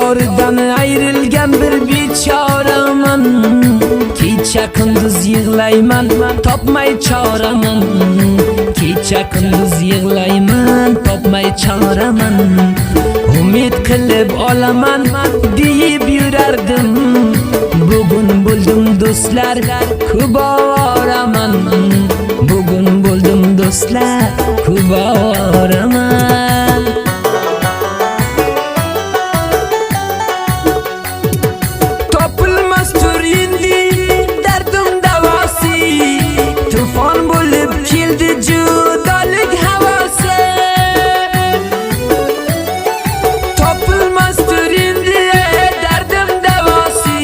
yoridan ayrilgan bir bechoraman. Kecha kunduz yig'layman, topmay choraman. Kecha kunduz yig'layman, topmay choraman. Umid qilib olaman deyib yurardim. Bugun bo'ldim do'stlar, kuboraman. Bugun bo'ldim do'stlar, kuboraman. Topilmas tur endi dardim davosi. Tufon bo'lib keldi judolik havosi. Topilmas tur endi dardim davosi.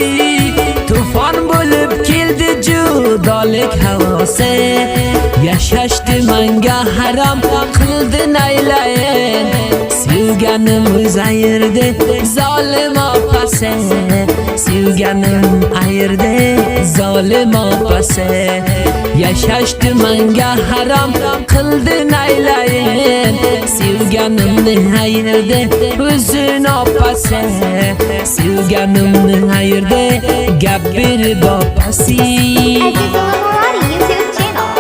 Tufon bo'lib keldi judolik havosi. Yashashdi menga harom qildi naylayin. Sevganim ayirdi zolim opasi. Sevganim ayirdi zolim opasi. Yashashdi menga harom qildi naylayin. Sevganimni ayirdi o'zin opasi. Sevganimni ayirdi gap berib opasi. YouTube channel.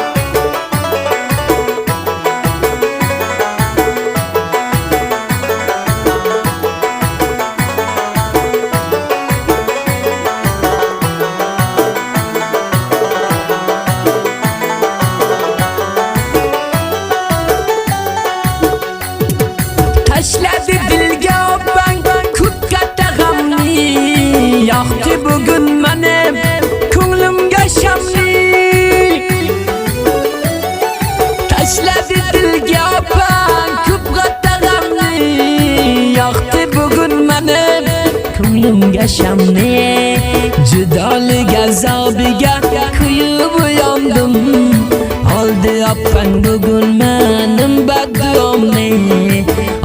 Tashladi dilga opang ko'p katta g'amni. Yoqdi bugun meni ko'nglimga shamni. Tashladi dilga opang ko'p katta g'amni. Yoqdi bugun meni ko'nglimga shamni. Judolik azobiga kuyib yondim. Oldi opang bugun menim badduomni.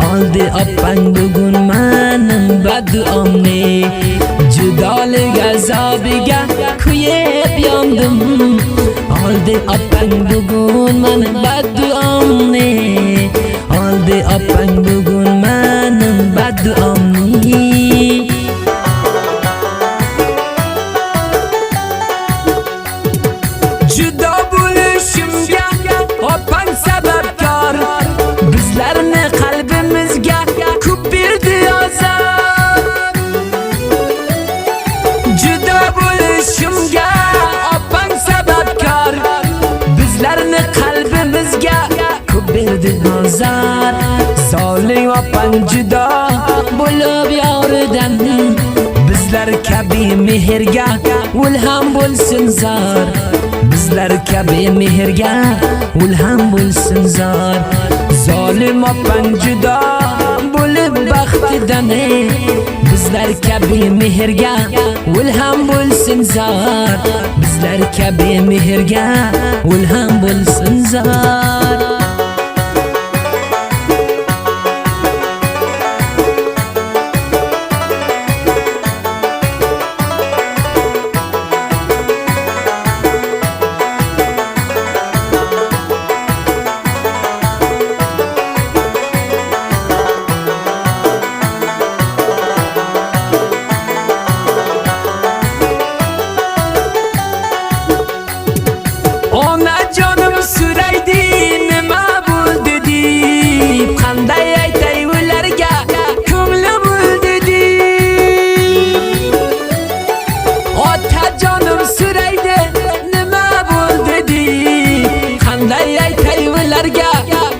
Oldi opang bugun menim badduomni. Judolik azobiga kuyib yondim. Oldi opang bugun menim badduomni. Oldi opang bugun menim badduomni. Judo bo'lishimga opang sababkor. Bizlarni qalbimizga ko'p berdi azor. Judo bo'lishimga opang sababkor. Bizlarni qalbimizga ko'p berdi azor. Zolim opang judo bo'lib yoridan. Bizlar kabi mehrga ul ham bo'lsin zor. Bizlar kabi mehrga ul ham bo'lsin zor. Zolim opang judo bo'lib baxtidan. Bizlar kabi mehrga ul ham bo'lsin zor. Bizlar kabi mehrga ul ham bo'lsin zor. Onajonim suraydi nima bo'ldi deb. Qanday aytay ularga ko'nglim o'ldi deb. Otajonim suraydi nima bo'ldi deb. Qanday aytay ularga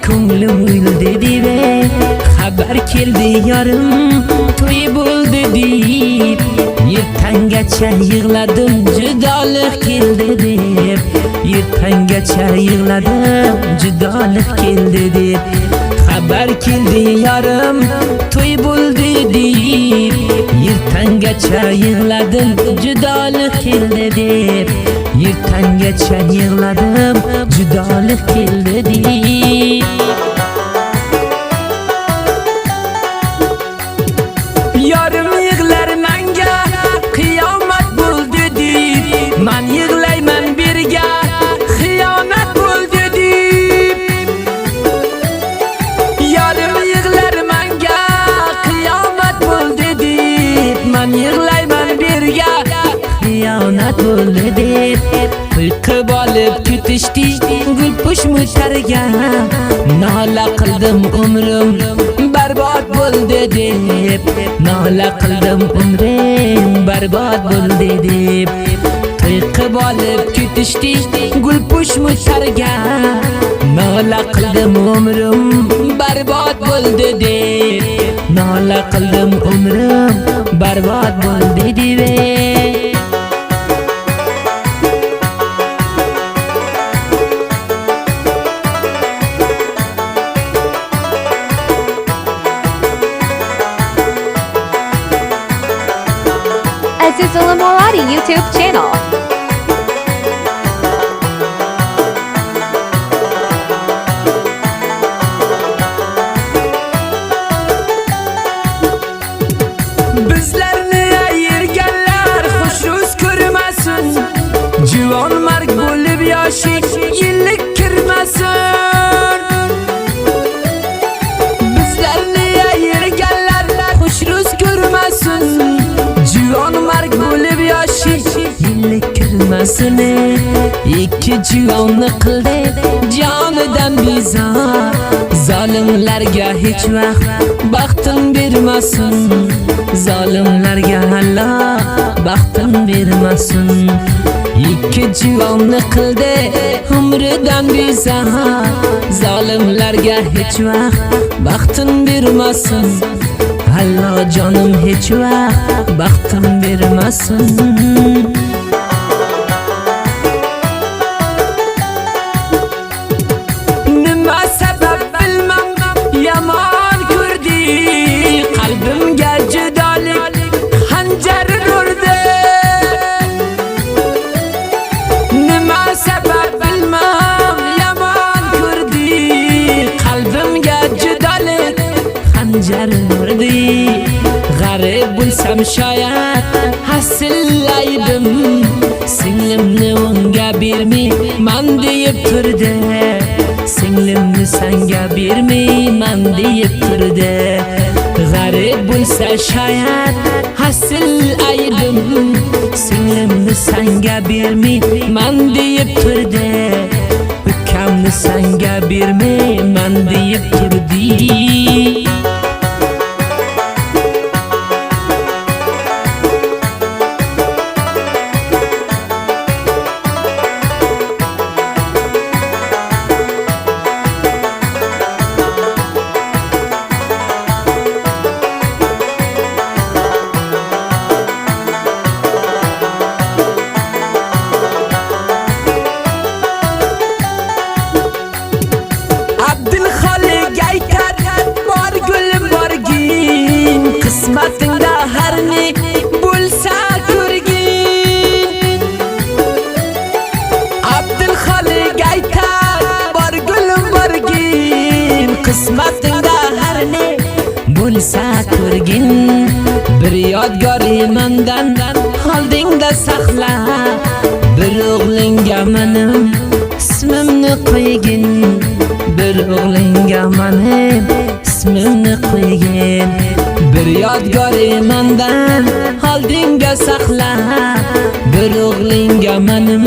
ko'nglim o'ldi deb. Xabar keldi yorim to'y bo'ldi deb. Ertangacha yig'ladim judolik keldi deb. Ertangacha yig'ladim judolik keldi deb. Xabar keldi yorim to'y bo'ldi deb. Ertangacha yig'ladim judolik keldi deb. Ertangacha yig'ladim judolik keldi deb. Yorim yig'lar menga qiyomat bo'ldi deb. Men yig'layman birga xiyonat bo'ldi deb. Yorim yig'lar menga qiyomat bo'ldi deb. bo'ldi deb uyqib olib kutishdi gul pushmutarga nola qildim umrim barbod bo'ldi deb nola qildim umrim barbod bo'ldi deb uyqib olib kutishdi gul pushmutarga nola qildim umrim barbod bo'ldi deb nola qildim umrim barbod bo'ldi deb Azizul Moradi YouTube channel. Bizlarni ayirganlar xushro'z ko'rmasin, juvon marg bo'lib yoshi yillik kirmasin. Bizlarni ayirganlar xushro'z ko'rmasin, juvon marg bo'lib yoshi yillik kirmasin. Ikki juvonni qildi jonidan bezor, zolimlarga hech vaqt baxtin bermasin. Zolimlarga Allah baxtin bermasin. Ikki juvonni qildi umridan bezor, zolimlarga hech vaqt baxtin bermasin. Allah jonim hech vaqt baxtin bermasin. Nima sabab bilmam yomon ko'rdi, qalbimga judolik xanjar urdi. Nima sabab bilmam yomon ko'rdi, qalbimga judolik xanjar urdi. G'arib bo'lsam shoyat hasillaydim, singlimni unga bermayman deb turdi. Singlimni senga bermayman deb turdi. G'arib bo'lsa shoyat hasillaydim, singlimni senga bermayman deb turdi. Ukamni senga bermayman deb turdi. Qismatingda har ne bo'lsa ko'rgin. Abdulxoliq aytar bor gulim borgin. Qismatingda har ne bo'lsa ko'rgin. Bir yodgori mendan holdingda saqla, bir o'g'lingga menim ismimni qo'ygin. Bir o'g'lingga menim ismimni qo'ygin. Bir yodgori mendan holdingga saqla, bir o'g'lingga menim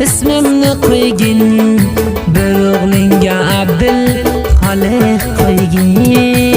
ismimni qo'ygin. Bir o'g'lingga Abdulxoliq qo'ygin.